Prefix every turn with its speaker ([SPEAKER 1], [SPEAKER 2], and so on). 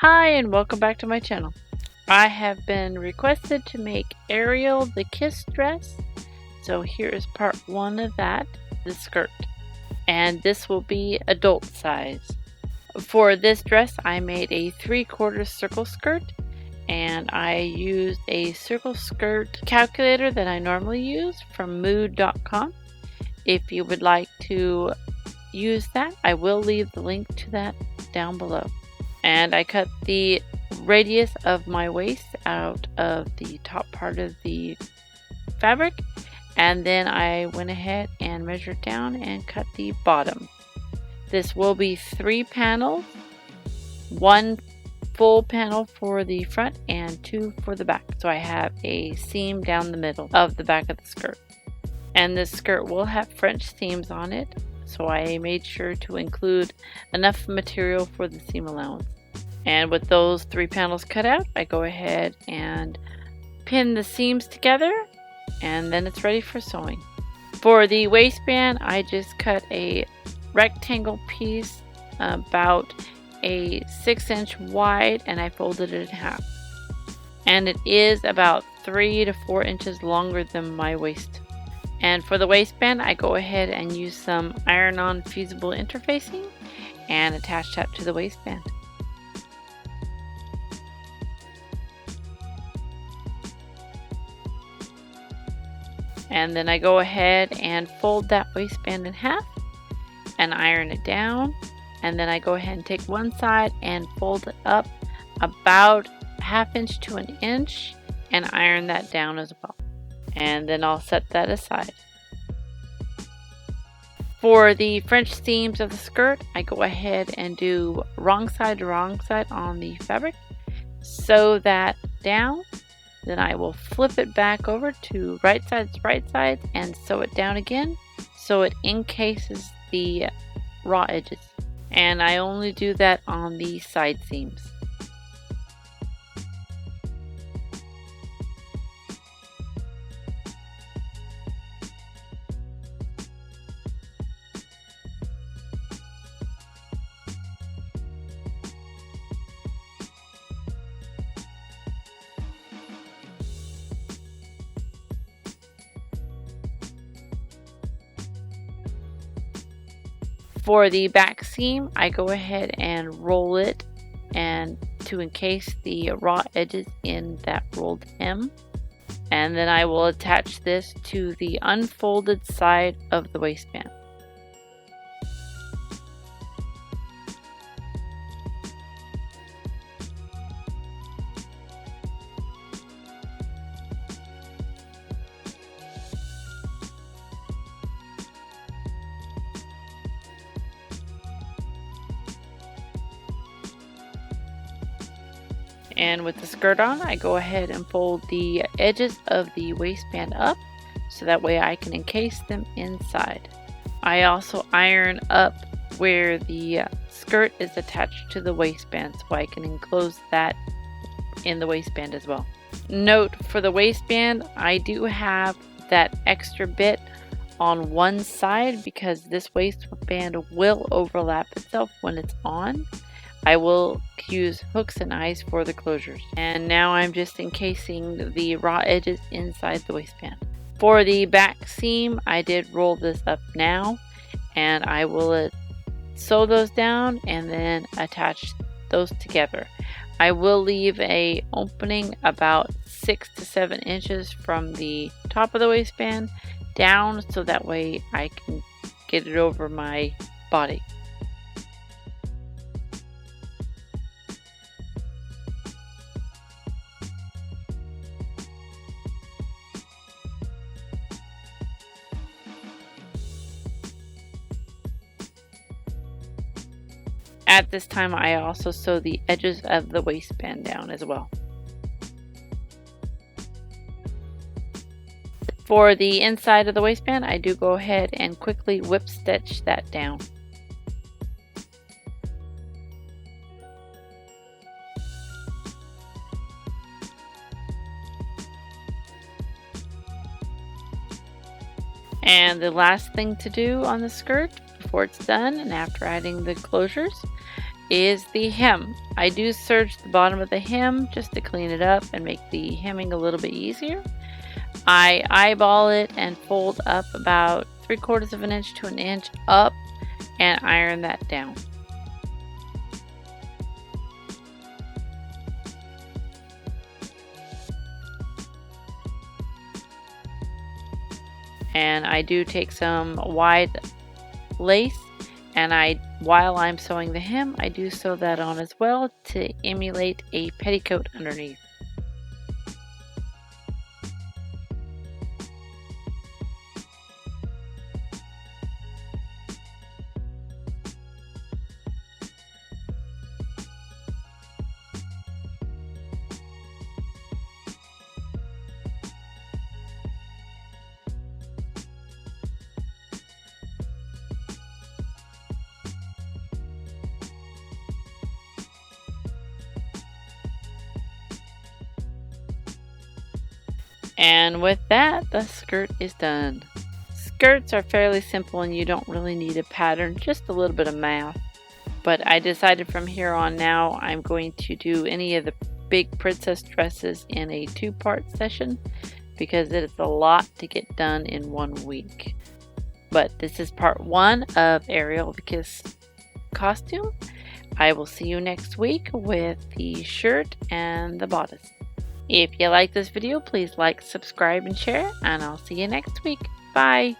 [SPEAKER 1] Hi and welcome back to my channel. I have been requested to make Ariel the kiss dress, so here is part 1 of that, the skirt. And this will be adult size. For this dress I made a 3/4 circle skirt, and I used a circle skirt calculator that I normally use from mood.com. If you would like to use that, I will leave the link to that down below. And I cut the radius of my waist out of the top part of the fabric, and then I went ahead and measured down and cut the bottom. This will be 3 panels, 1 full panel for the front and 2 for the back, so I have a seam down the middle of the back of the skirt. And this skirt will have French seams on it, so I made sure to include enough material for the seam allowance. And with those 3 panels cut out, I go ahead and pin the seams together, and then it's ready for sewing. For the waistband, I just cut a rectangle piece about a 6-inch wide, and I folded it in half. And it is about 3 to 4 inches longer than my waist. And for the waistband, I go ahead and use some iron-on fusible interfacing and attach that to the waistband. And then I go ahead and fold that waistband in half and iron it down. And then I go ahead and take one side and fold it up about 1/2 inch to 1 inch and iron that down as well. And then I'll set that aside. For the French seams of the skirt, I go ahead and do wrong side to wrong side on the fabric. Sew that down. Then I will flip it back over to right side, and sew it down again so it encases the raw edges. And I only do that on the side seams. For the back seam, I go ahead and roll it and to encase the raw edges in that rolled hem. And then I will attach this to the unfolded side of the waistband. And with the skirt on, I go ahead and fold the edges of the waistband up so that way I can encase them inside. I also iron up where the skirt is attached to the waistband so I can enclose that in the waistband as well. Note, for the waistband, I do have that extra bit on one side because this waistband will overlap itself when it's on. I will use hooks and eyes for the closures. And now I'm just encasing the raw edges inside the waistband. For the back seam, I did roll this up now, and I will sew those down and then attach those together. I will leave a opening about 6 to 7 inches from the top of the waistband down so that way I can get it over my body. At this time, I also sew the edges of the waistband down as well. For the inside of the waistband, I do go ahead and quickly whip stitch that down. And the last thing to do on the skirt before it's done and after adding the closures is the hem. I do serge the bottom of the hem just to clean it up and make the hemming a little bit easier. I eyeball it and fold up about 3/4 of an inch to an inch up and iron that down. And I do take some wide lace, and while I'm sewing the hem, I do sew that on as well to emulate a petticoat underneath. And with that, the skirt is done. Skirts are fairly simple and you don't really need a pattern, just a little bit of math. But I decided from here on now I'm going to do any of the big princess dresses in a 2-part session because it is a lot to get done in 1 week. But this is part 1 of Ariel the Kiss costume. I will see you next week with the shirt and the bodice. If you like this video, please like, subscribe, and share, and I'll see you next week. Bye!